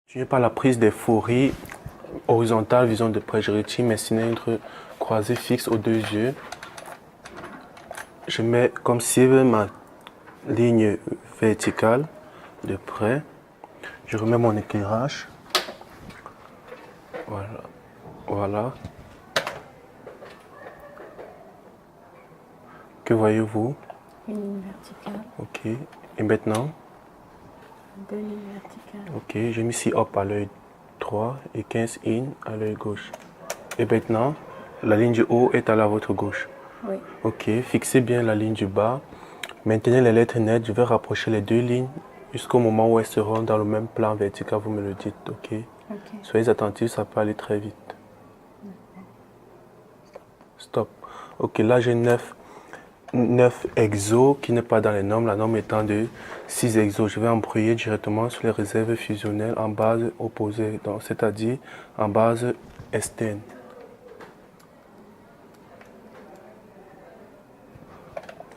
Continuez par la prise des fourris horizontales, vision de près. Je retire mes cylindres croisés fixes aux deux yeux. Je mets comme cible ma ligne verticale de près. Je remets mon éclairage. Voilà. Voilà. Que voyez-vous? Une ligne verticale. Ok. Et maintenant? Deux lignes verticales. Ok. J'ai mis 6 hop à l'œil droit et 15 in à l'œil gauche. Et maintenant, la ligne du haut est à la votre gauche. Oui. Ok. Fixez bien la ligne du bas. Maintenez les lettres nettes. Je vais rapprocher les deux lignes jusqu'au moment où elles seront dans le même plan vertical. Vous me le dites. Ok. Ok. Soyez attentifs, ça peut aller très vite. Stop. Ok, là j'ai 9 exos qui n'est pas dans les normes, la norme étant de 6 exos. Je vais embrouiller directement sur les réserves fusionnelles en base opposée, c'est-à-dire en base externe.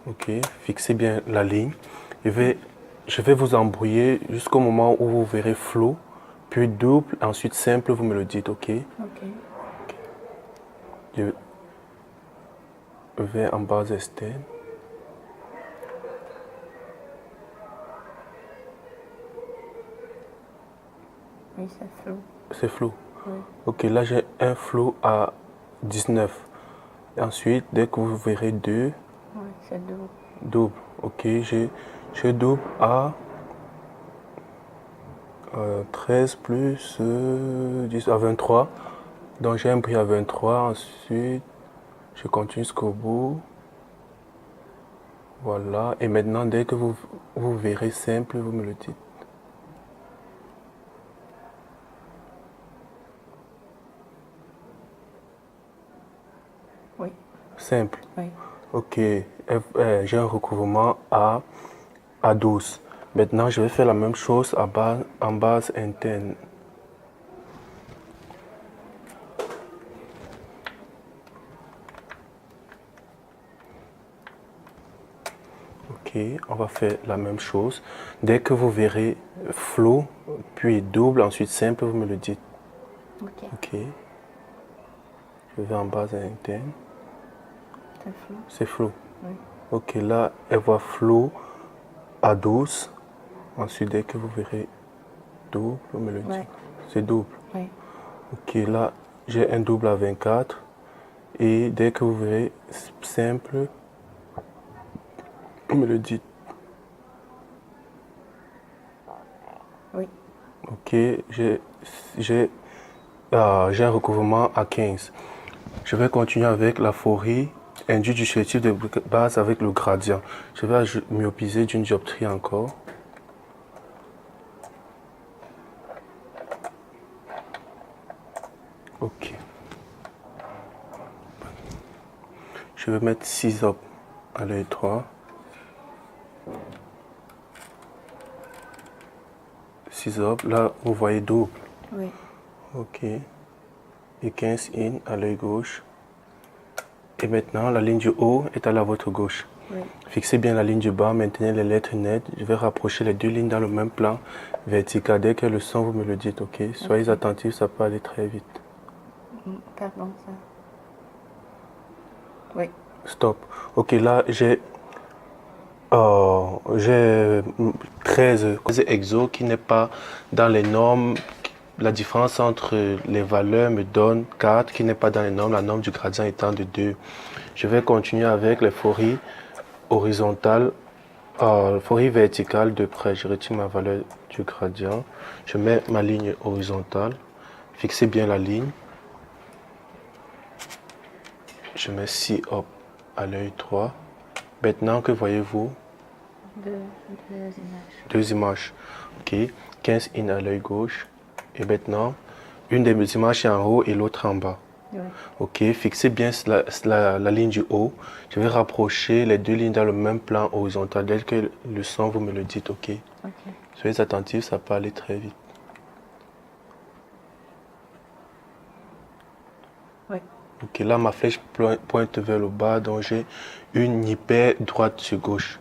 Ok, fixez bien la ligne. Je vais vous embrouiller jusqu'au moment où vous verrez flou, puis double, ensuite simple, vous me le dites, ok? Ok. Je vais en base externe. Oui, c'est flou. C'est flou. Oui. Ok, là j'ai un flou à 19. Et ensuite, dès que vous verrez 2, Oui, c'est double. double. Ok, j'ai double à 13 plus 10 à 23. Donc j'ai un prix à 23. Ensuite, je continue jusqu'au bout. Voilà. Et maintenant, dès que vous verrez simple, vous me le dites. Oui. Simple. Oui. Ok, j'ai un recouvrement à 12. Maintenant, je vais faire la même chose en base interne. Ok, on va faire la même chose. Dès que vous verrez flou, puis double, ensuite simple, vous me le dites. Ok. Ok. Je vais en base interne. C'est flou. C'est flou. Oui. Ok, là, elle voit flou à 12. Ensuite, dès que vous verrez double, vous me le dites. Ouais. C'est double. Oui. Ok, là, j'ai un double à 24. Et dès que vous verrez simple, vous me le dites. Oui. Ok, j'ai un recouvrement à 15. Je vais continuer avec la fourrie induite du chétif de base avec le gradient. Je vais myopiser d'une dioptrie encore. Ok. Je vais mettre 6 op à l'œil droit. 6 op. Là, vous voyez double. Oui. Ok. Et 15 in à l'œil gauche. Et maintenant, la ligne du haut est à la votre gauche. Oui. Fixez bien la ligne du bas, maintenez les lettres nettes. Je vais rapprocher les deux lignes dans le même plan vertical. Dès que le son, vous me le dites, ok? Soyez attentifs, ça peut aller très vite. Pardon, ça. Oui. Stop. Ok, là, j'ai 13 exos qui n'est pas dans les normes. La différence entre les valeurs me donne 4 qui n'est pas dans les normes, la norme du gradient étant de 2. Je vais continuer avec les fourries horizontales, fourries verticales de près. Je retire ma valeur du gradient. Je mets ma ligne horizontale. Fixez bien la ligne. Je mets 6 hop à l'œil droit. Maintenant, que voyez-vous? Deux images. Deux images. Ok. 15 in à l'œil gauche. Et maintenant, une des images est en haut et l'autre en bas. Oui. Ok. Fixez bien la ligne du haut. Je vais rapprocher les deux lignes dans le même plan horizontal. Dès que le son, vous me le dites. Ok. Ok. Soyez attentifs, ça peut aller très vite. Oui. Ok. Là, ma flèche pointe vers le bas. Donc, j'ai une hyper droite sur gauche.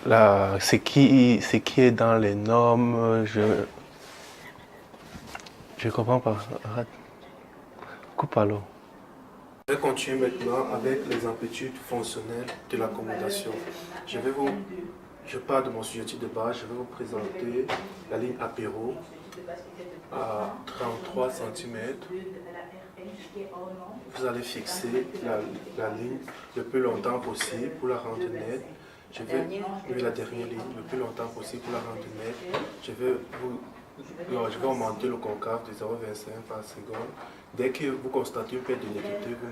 ce qui est dans les normes, je comprends pas. Arrête. Coupe alors. Je vais continuer maintenant avec les amplitudes fonctionnelles de l'accommodation. Je pars de mon sujet de base, je vais vous présenter la ligne apéro à 33 cm. Vous allez fixer la ligne le plus longtemps possible pour la rendre nette. La dernière ligne, le plus longtemps possible pour la rendre nette. Je vais augmenter le concave de 0,25 par seconde. Dès que vous constatez une perte de netteté, vous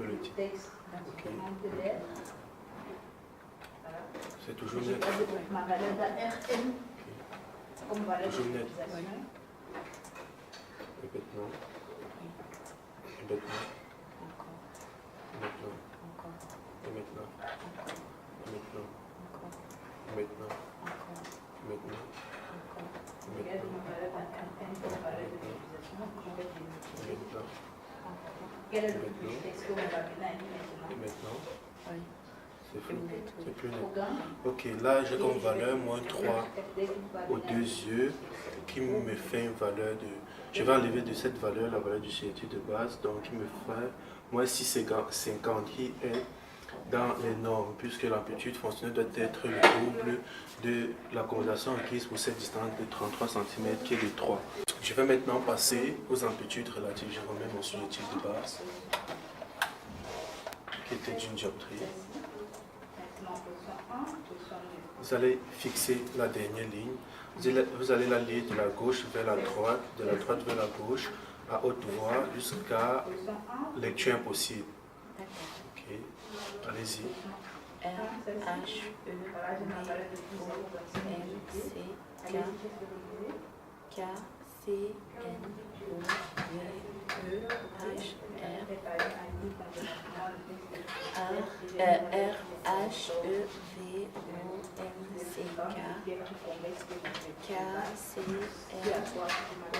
me le dites. Okay. C'est toujours net. Okay. Toujours net. Et maintenant. Et maintenant. Maintenant. Et maintenant. Et maintenant. Et maintenant. Et maintenant. Maintenant, c'est flou, c'est plus net. Ok, là j'ai comme valeur moins 3 aux deux yeux qui me fait une valeur de... Je vais enlever de cette valeur la valeur du CRT de base, donc il me fait moins 6,50 qui est dans les normes, puisque l'amplitude fonctionnelle doit être le double de l'accommodation requise pour cette distance de 33 cm qui est de 3. Je vais maintenant passer aux amplitudes relatives. Je remets mon sujet de base, qui était d'une dioptrie. Vous allez fixer la dernière ligne. Vous allez la lire de la gauche vers la droite, de la droite vers la gauche, à haute voix, jusqu'à lecture impossible. Ok, allez-y. R, H, E, V, O, M, C, K, C, N, O, V, E, H, R, H, E, V, O, M, C, K, C, N,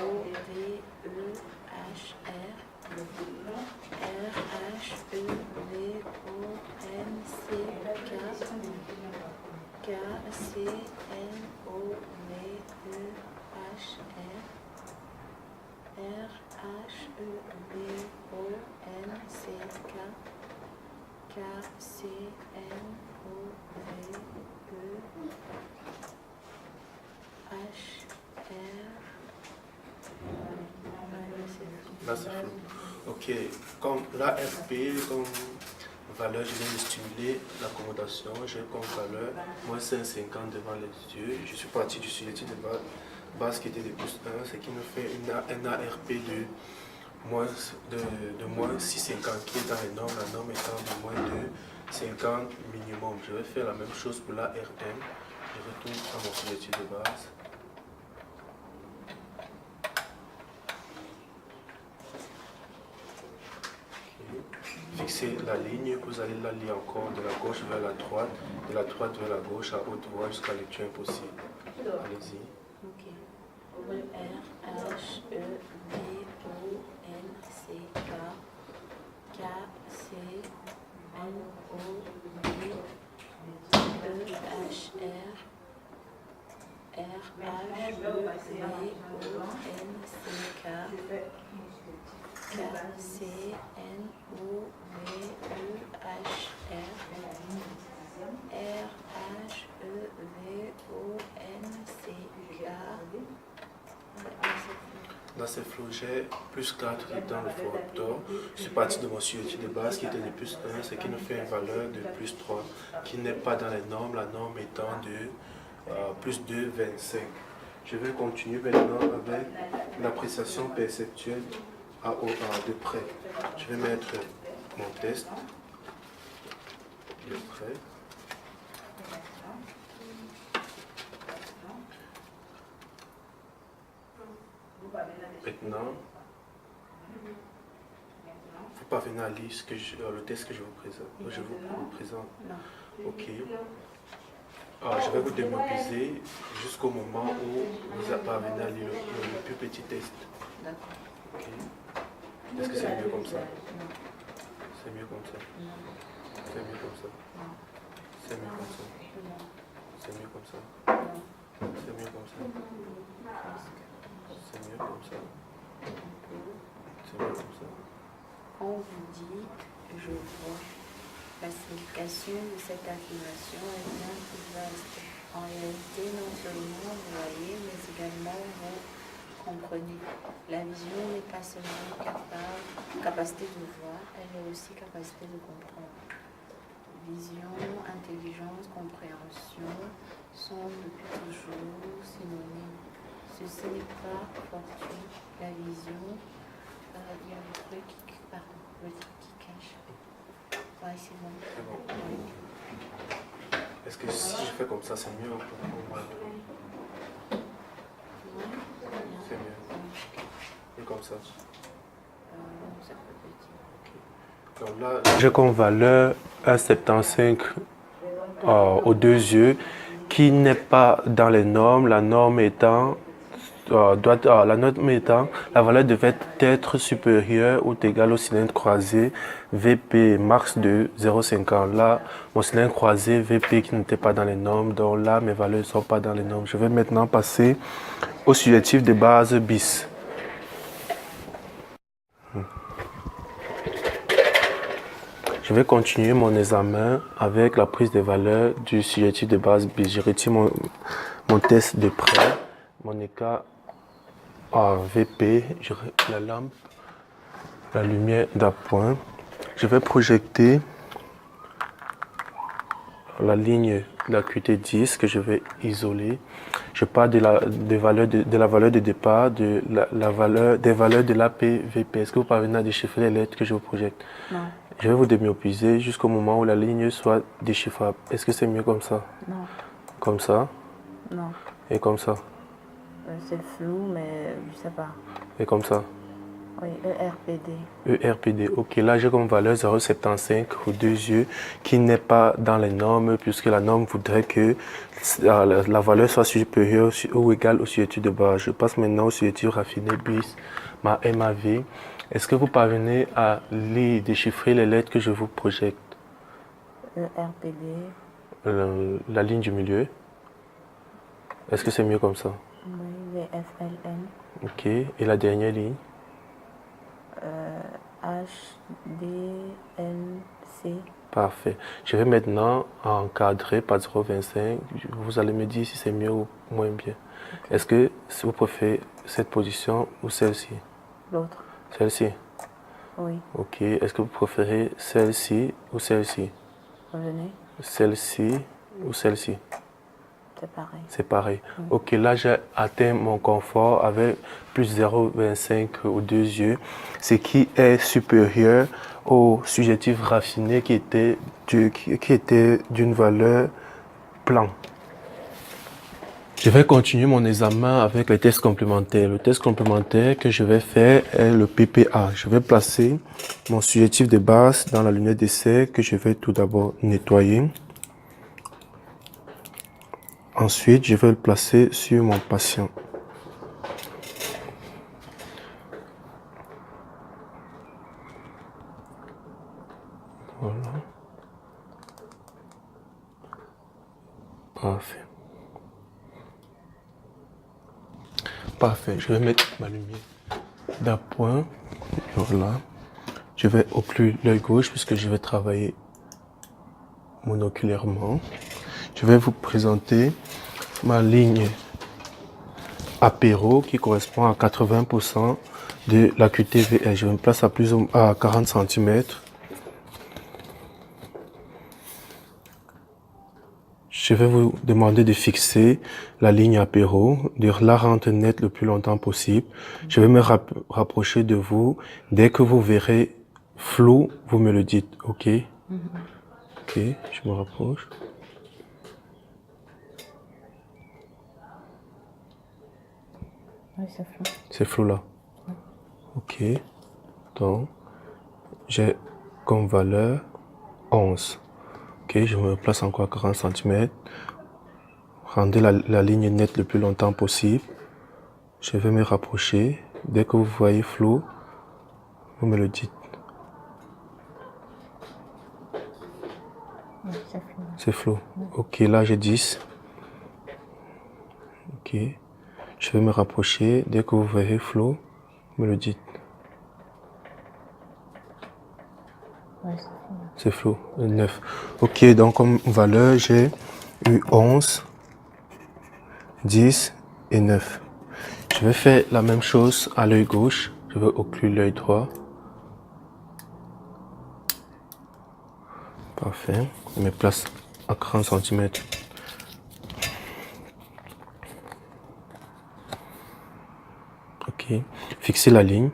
O, V, E, H, R, H, E, V, O, M, C, K, C, N, O, V, E, H, R, H, E, V, O, M, C, K, C, N, O, V, E, H, R. Là, c'est flou. Ok, comme la FP, comme valeur, je viens de stimuler l'accommodation. J'ai comme valeur moins 5,50 devant les yeux. Je suis parti du sujet de base qui était de plus 1, ce qui me fait un ARP de moins 6,50 qui est dans les normes, la norme étant de moins 2,50 minimum. Je vais faire la même chose pour la RM. Je retourne à mon sujet de base. Fixez la ligne, vous allez la lire encore de la gauche vers la droite, de la droite vers la gauche à haute voix jusqu'à lecture impossible. Allez-y. Ok. R, H, E, V, O, N, C, K, C, N, O, V, E, H, R, H, E, V, O, N, C, C, N, O, V, E, H, R, H, E, V, O, N, C, K. Dans ces flous, j'ai plus 4 dans le facteur. Je suis parti de mon sujet de base qui était de plus 1, ce qui nous fait une valeur de plus 3, qui n'est pas dans les normes, la norme étant de plus 2,25. Je vais continuer maintenant avec l'appréciation perceptuelle de près. Je vais mettre mon test de près. Maintenant, il ne faut pas venir à lire le test que je vous présente. Ok. Alors, je vais vous démobiliser jusqu'au moment où vous parvenez à lire le plus petit test. Ok. Est-ce que c'est mieux comme ça? C'est mieux comme ça. C'est mieux comme ça. C'est mieux comme ça. C'est mieux comme ça. Non. C'est mieux comme ça. C'est mieux comme ça. C'est mieux comme ça. Quand vous dites je vois, la signification de cette affirmation est bien plus vaste. En réalité, non seulement vous voyez, mais également vous comprenez. La vision n'est pas seulement capacité de voir, elle est aussi capacité de comprendre. Vision, intelligence, compréhension sont depuis toujours synonymes. Ceci n'est pas fortuit. La vision, il y a le truc qui cache. Ouais, c'est bon. C'est bon. Oui. Est-ce que si je fais comme ça, c'est mieux pour moi? C'est mieux. Et comme ça. Ça peut être. Donc là, j'ai comme valeur 1,75 aux deux yeux, qui n'est pas dans les normes. La norme étant, la valeur devait être supérieure ou égale au cylindre croisé VP max de 0,50. Là, mon cylindre croisé VP qui n'était pas dans les normes, donc là, mes valeurs ne sont pas dans les normes. Je vais maintenant passer au sujet de base bis. Je vais continuer mon examen avec la prise des valeurs du sujet de base bis. Je retire mon test de près, mon écart VP, la lampe, la lumière d'appoint. Je vais projeter la ligne d'acuité 10 que je vais isoler. Je pars de la valeur de départ, des valeurs de l'APVP. Est-ce que vous parvenez à déchiffrer les lettres que je vous projette? Non. Je vais vous démyopiser jusqu'au moment où la ligne soit déchiffrable. Est-ce que c'est mieux comme ça? Non. Comme ça? Non. Et comme ça? C'est flou, mais je sais pas. Et comme ça? Oui, ERPD. ERPD, ok. Là, j'ai comme valeur 0,75 aux deux yeux qui n'est pas dans les normes puisque la norme voudrait que la valeur soit supérieure ou égale au sujet de base. Je passe maintenant au sujet raffiné bis, ma MAV. Est-ce que vous parvenez à lire, déchiffrer les lettres que je vous projette? ERPD. La ligne du milieu. Est-ce que c'est mieux comme ça? Oui, VFLN. Ok. Et la dernière ligne? HDLC. Parfait. Je vais maintenant encadrer par 0,25. Vous allez me dire si c'est mieux ou moins bien. Okay. Est-ce que vous préférez cette position ou celle-ci? L'autre. Celle-ci? Oui. Ok. Est-ce que vous préférez celle-ci ou celle-ci? Revenez. Celle-ci ou celle-ci? C'est pareil. C'est pareil. Ok, là j'ai atteint mon confort avec plus 0,25 aux deux yeux, ce qui est supérieur au sujetif raffiné qui était d'une valeur plan. Je vais continuer mon examen avec les tests complémentaires. Le test complémentaire que je vais faire est le PPA. Je vais placer mon sujetif de base dans la lunette d'essai que je vais tout d'abord nettoyer. Ensuite, je vais le placer sur mon patient. Voilà. Parfait. Parfait. Je vais mettre ma lumière d'appoint. Voilà. Je vais occluer l'œil gauche puisque je vais travailler monoculairement. Je vais vous présenter ma ligne apéro qui correspond à 80% de l'acuité VS. Je me place à 40 cm. Je vais vous demander de fixer la ligne apéro, de la rendre nette le plus longtemps possible. Je vais me rapprocher de vous. Dès que vous verrez flou, vous me le dites, ok? Ok, je me rapproche. Oui, c'est flou. C'est flou là. Ok. Donc, j'ai comme valeur 11. Ok, je me place encore à 40 cm. Rendez la ligne nette le plus longtemps possible. Je vais me rapprocher. Dès que vous voyez flou, vous me le dites. Oui, c'est flou. C'est flou. Ok, là j'ai 10. Ok. Je vais me rapprocher. Dès que vous verrez flou, me le dites. Ouais, C'est flou. 9. Ok, donc comme valeur, j'ai eu 11, 10 et 9. Je vais faire la même chose à l'œil gauche. Je vais occluer l'œil droit. Parfait. Je me place à 40 cm. Ok. Fixez la ligne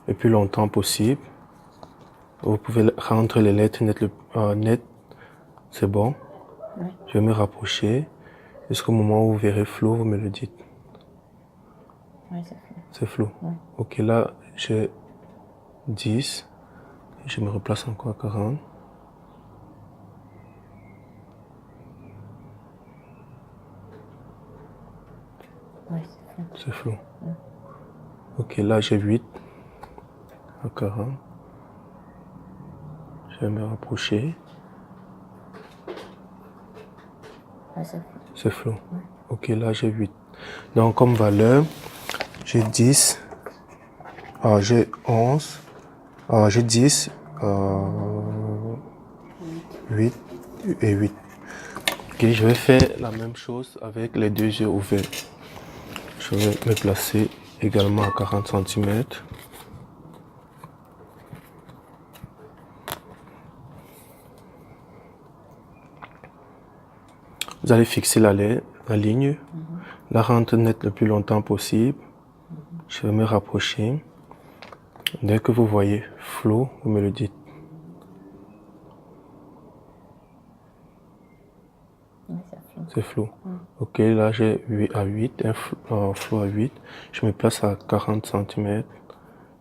le plus longtemps possible. Vous pouvez rendre les lettres nettes. C'est bon. Oui. Je vais me rapprocher. Jusqu'au moment où vous verrez flou, vous me le dites. Oui, c'est flou. C'est flou. Oui. Ok, là, j'ai 10. Je me replace encore à 40. Oui, c'est flou. C'est flou. Oui. Ok, là, j'ai 8 à 40. Je vais me rapprocher. Oui, c'est flou. C'est flou. Oui. Ok, là, j'ai 8. Donc, comme valeur, j'ai 10. J'ai 11. J'ai 10. 8 et 8. Ok, je vais faire la même chose avec les deux yeux ouverts. Je vais me placer également à 40 cm. Vous allez fixer la ligne, la rendre nette le plus longtemps possible. Je vais me rapprocher. Dès que vous voyez flou, vous me le dites. Oui, c'est flou. C'est flou. Ok, là j'ai 8 à 8, un flou à 8. Je me place à 40 cm.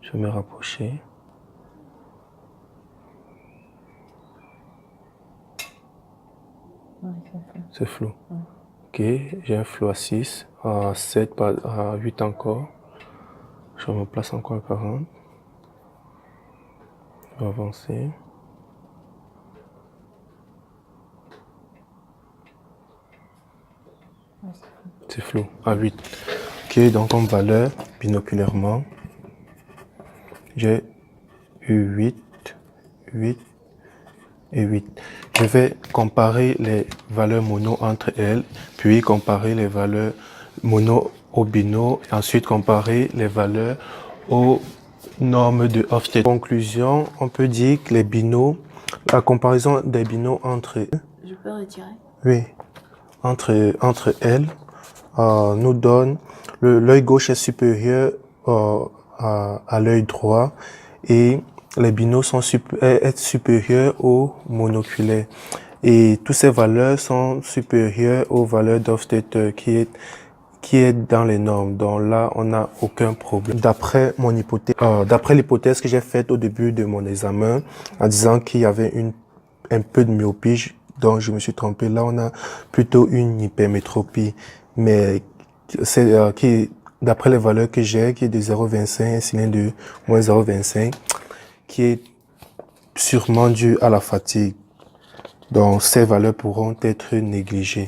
Je vais me rapprocher. Oui, c'est flou. C'est flou. Ok, j'ai un flou à 6, à 7, à 8 encore. Je me place encore à 40. Je vais avancer. Oui, c'est flou. C'est flou, à 8. Ok, donc en valeur, binoculairement, j'ai eu 8, 8 et 8. Je vais comparer les valeurs mono entre elles, puis comparer les valeurs mono au bino, et ensuite comparer les valeurs aux normes de Hofstede. Conclusion, on peut dire que les binos, la comparaison des binos entre eux, Je peux retirer? oui, entre elles, nous donne l'œil gauche est supérieur à l'œil droit et les binos sont supérieurs au monoculaire. Et toutes ces valeurs sont supérieures aux valeurs d'Hofstede qui est dans les normes. Donc là, on n'a aucun problème. D'après mon hypothèse, d'après l'hypothèse que j'ai faite au début de mon examen, en disant qu'il y avait un peu de myopie, donc je me suis trompé. Là, on a plutôt une hypermétropie, mais c'est qui, d'après les valeurs que j'ai, qui est de 0,25, un signe de moins 0,25, qui est sûrement dû à la fatigue. Donc, ces valeurs pourront être négligées.